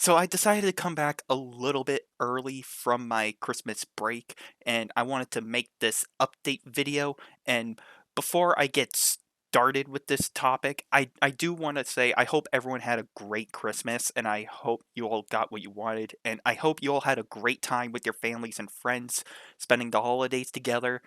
So I decided to come back a little bit early from my Christmas break, and I wanted to make this update video. And before I get started with this topic, I do want to say I hope everyone had a great Christmas, and I hope you all got what you wanted, and I hope you all had a great time with your families and friends spending the holidays together.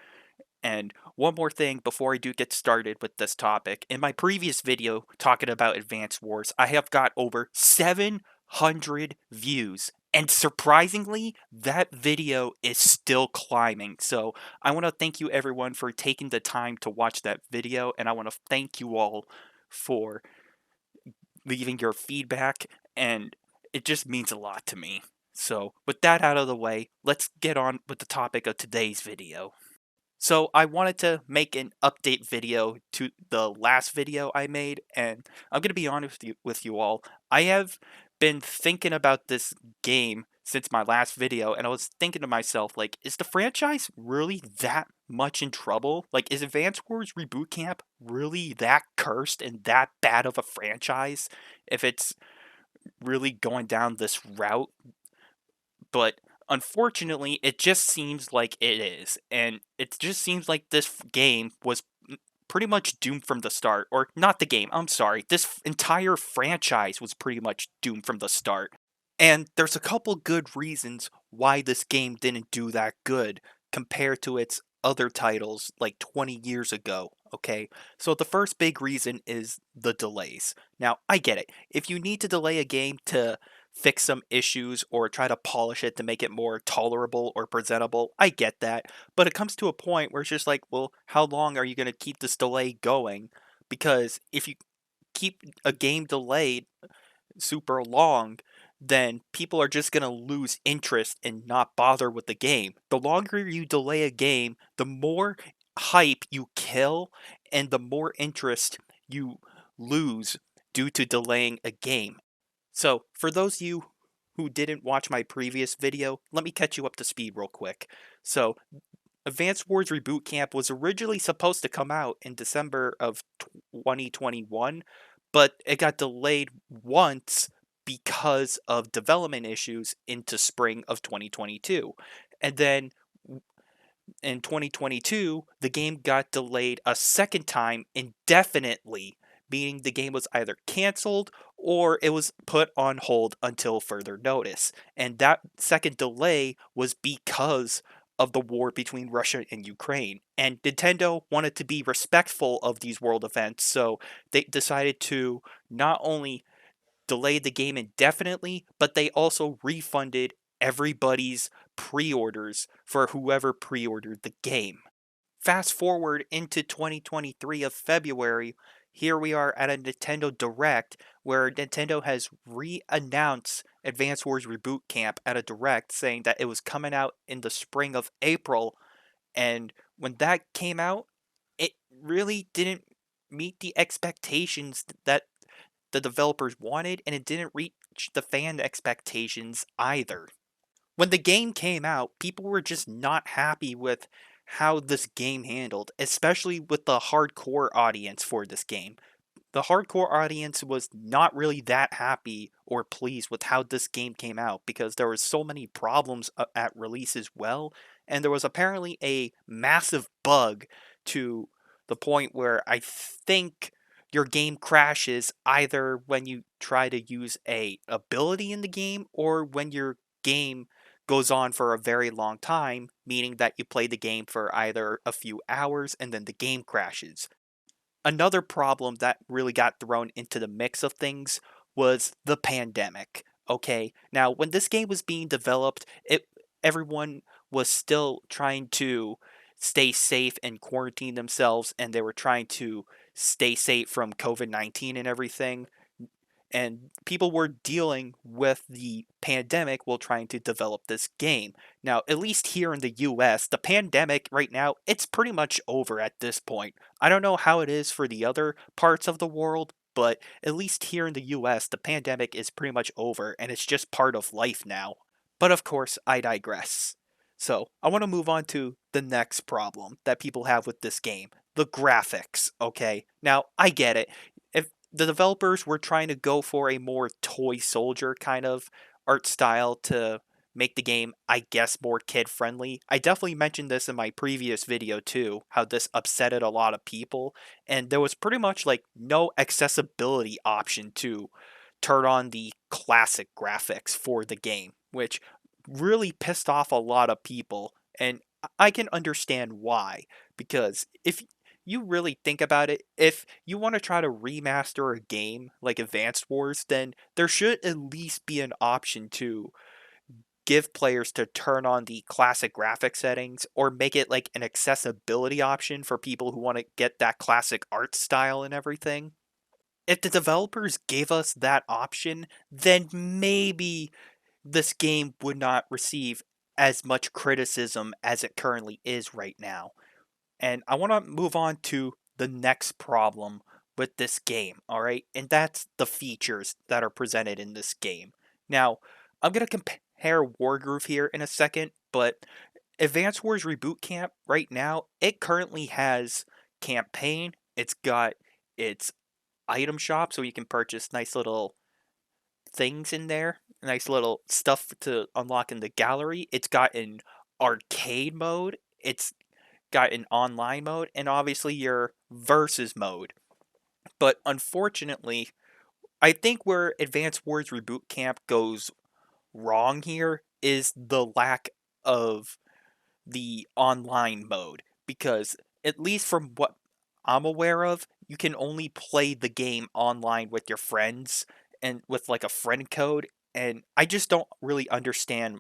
And one more thing before I do get started with this topic. In my previous video talking about Advance Wars, I have got over 700 views. And surprisingly, that video is still climbing. So I want to thank you everyone for taking the time to watch that video. And I want to thank you all for leaving your feedback. And it just means a lot to me. So with that out of the way, let's get on with the topic of today's video. So I wanted to make an update video to the last video I made, and I'm gonna be honest with you all. I have been thinking about this game since my last video, and I was thinking to myself, like, is the franchise really that much in trouble? Like, is Advance Wars Reboot Camp really that cursed and that bad of a franchise if it's really going down this route? But unfortunately, it just seems like it is, and it just seems like this game was pretty much doomed from the start. Or not the game, I'm sorry. This entire franchise was pretty much doomed from the start. And there's a couple good reasons why this game didn't do that good compared to its other titles like 20 years ago, okay? So the first big reason is the delays. Now, I get it. If you need to delay a game to fix some issues or try to polish it to make it more tolerable or presentable, I get that. But it comes to a point where it's just like, well, how long are you going to keep this delay going? Because if you keep a game delayed super long, then people are just going to lose interest and not bother with the game. The longer you delay a game, the more hype you kill and the more interest you lose due to delaying a game. So, for those of you who didn't watch my previous video, let me catch you up to speed real quick. So, Advance Wars Reboot Camp was originally supposed to come out in December of 2021, but it got delayed once because of development issues into spring of 2022. And then in 2022, the game got delayed a second time indefinitely, meaning the game was either canceled or it was put on hold until further notice. And that second delay was because of the war between Russia and Ukraine. And Nintendo wanted to be respectful of these world events, so they decided to not only delay the game indefinitely, but they also refunded everybody's pre-orders for whoever pre-ordered the game. Fast forward into 2023 of February, here we are at a Nintendo Direct where Nintendo has re-announced Advance Wars Reboot Camp at a Direct saying that it was coming out in the spring of April, and when that came out, it really didn't meet the expectations that the developers wanted, and it didn't reach the fan expectations either. When the game came out, people were just not happy with how this game handled, especially with the hardcore audience for this game. The hardcore audience was not really that happy or pleased with how this game came out because there were so many problems at release as well, and there was apparently a massive bug to the point where I think your game crashes either when you try to use a ability in the game or when your game goes on for a very long time, meaning that you play the game for either a few hours and then the game crashes. Another problem that really got thrown into the mix of things was the pandemic. Okay, now when this game was being developed, everyone was still trying to stay safe and quarantine themselves, and they were trying to stay safe from COVID-19 and everything. And people were dealing with the pandemic while trying to develop this game. Now, at least here in the US, the pandemic right now, it's pretty much over at this point. I don't know how it is for the other parts of the world, but at least here in the US, the pandemic is pretty much over and it's just part of life now. But of course, I digress. So, I want to move on to the next problem that people have with this game, the graphics, okay? Now, I get it. the developers were trying to go for a more toy soldier kind of art style to make the game, I guess, more kid friendly. I definitely mentioned this in my previous video too, how this upsetted a lot of people, and there was pretty much like no accessibility option to turn on the classic graphics for the game, which really pissed off a lot of people, and I can understand why, because if you really think about it, if you want to try to remaster a game like Advanced Wars, then there should at least be an option to give players to turn on the classic graphic settings or make it like an accessibility option for people who want to get that classic art style and everything. If the developers gave us that option, then maybe this game would not receive as much criticism as it currently is right now. And I want to move on to the next problem with this game, all right? And that's the features that are presented in this game. Now, I'm going to compare Wargroove here in a second, but Advance Wars Reboot Camp right now, it currently has campaign. It's got its item shop so you can purchase nice little things in there, nice little stuff to unlock in the gallery. It's got an arcade mode. It's got an online mode and obviously your versus mode. But unfortunately, I think where Advance Wars Reboot Camp goes wrong here is the lack of the online mode. Because, at least from what I'm aware of, you can only play the game online with your friends and with like a friend code. And I just don't really understand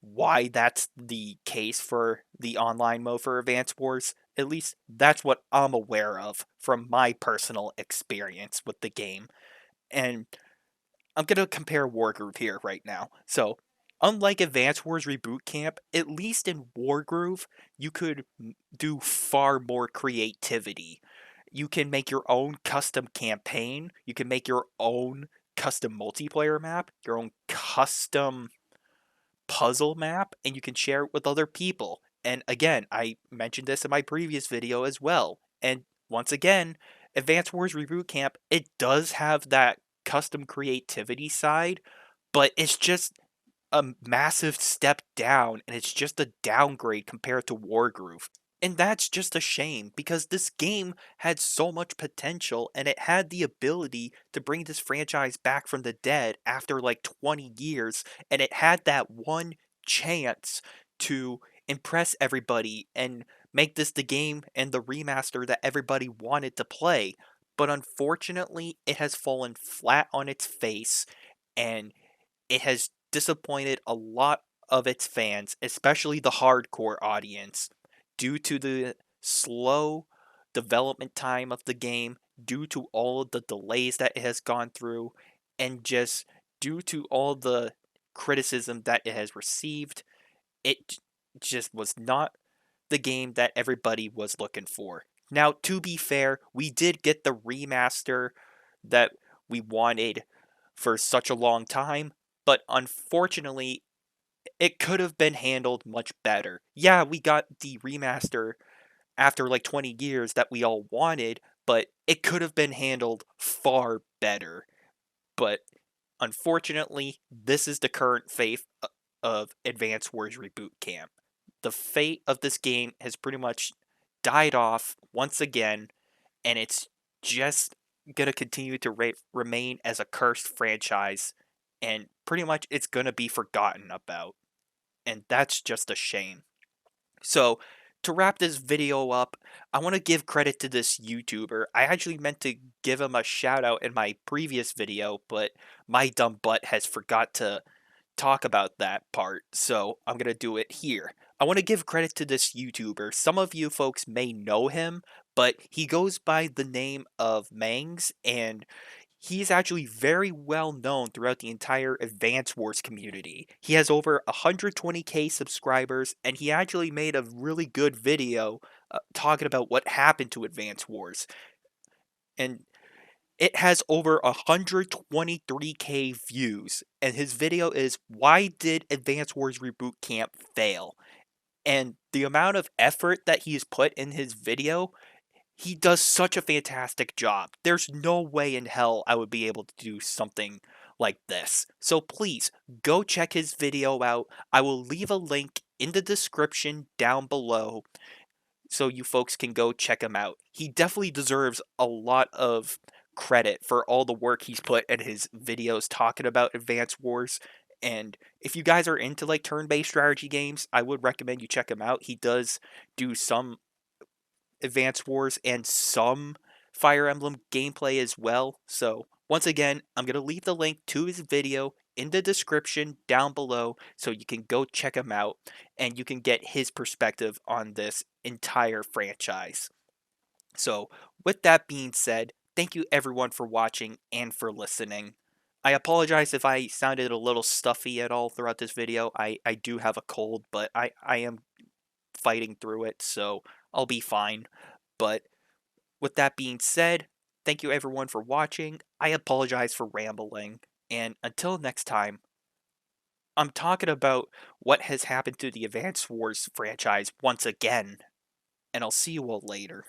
why that's the case for the online mode for Advance Wars. At least that's what I'm aware of from my personal experience with the game. And I'm going to compare Wargroove here right now. So, unlike Advance Wars Reboot Camp, at least in Wargroove, you could do far more creativity. You can make your own custom campaign, you can make your own custom multiplayer map, your own custom puzzle map, and you can share it with other people. And again, I mentioned this in my previous video as well. And once again, Advance Wars Reboot Camp, it does have that custom creativity side, but it's just a massive step down and it's just a downgrade compared to Wargroove. And that's just a shame because this game had so much potential and it had the ability to bring this franchise back from the dead after like 20 years, and it had that one chance to impress everybody and make this the game and the remaster that everybody wanted to play. But unfortunately, it has fallen flat on its face and it has disappointed a lot of its fans, especially the hardcore audience, due to the slow development time of the game, due to all of the delays that it has gone through, and just due to all the criticism that it has received. It just was not the game that everybody was looking for. Now, to be fair, we did get the remaster that we wanted for such a long time, but unfortunately, it could have been handled much better. Yeah, we got the remaster after like 20 years that we all wanted, but it could have been handled far better. But unfortunately, this is the current fate of Advance Wars Reboot Camp. The fate of this game has pretty much died off once again, and it's just gonna continue to remain as a cursed franchise, and pretty much it's gonna be forgotten about, and that's just a shame. So, to wrap this video up, I want to give credit to this YouTuber. I actually meant to give him a shout out in my previous video, but my dumb butt has forgot to talk about that part, so I'm gonna do it here. I want to give credit to this YouTuber. Some of you folks may know him, but he goes by the name of Mangs, and he's actually very well known throughout the entire Advance Wars community. He has over 120k subscribers, and he actually made a really good video talking about what happened to Advance Wars. And it has over 123k views, and his video is "Why Did Advance Wars Reboot Camp Fail?" And the amount of effort that he's put in his video, He does such a fantastic job. There's no way in hell I would be able to do something like this. So please go check his video out. I will leave a link in the description down below so you folks can go check him out. He definitely deserves a lot of credit for all the work he's put in his videos talking about Advance Wars. And if you guys are into like turn-based strategy games, I would recommend you check him out. He does do some Advance Wars and some Fire Emblem gameplay as well. So once again, I'm going to leave the link to his video in the description down below so you can go check him out and you can get his perspective on this entire franchise. So with that being said, thank you everyone for watching and for listening. I apologize if I sounded a little stuffy at all throughout this video. I do have a cold, but I am fighting through it, so I'll be fine. But with that being said, thank you everyone for watching. I apologize for rambling. And until next time, I'm talking about what has happened to the Advance Wars franchise once again. And I'll see you all later.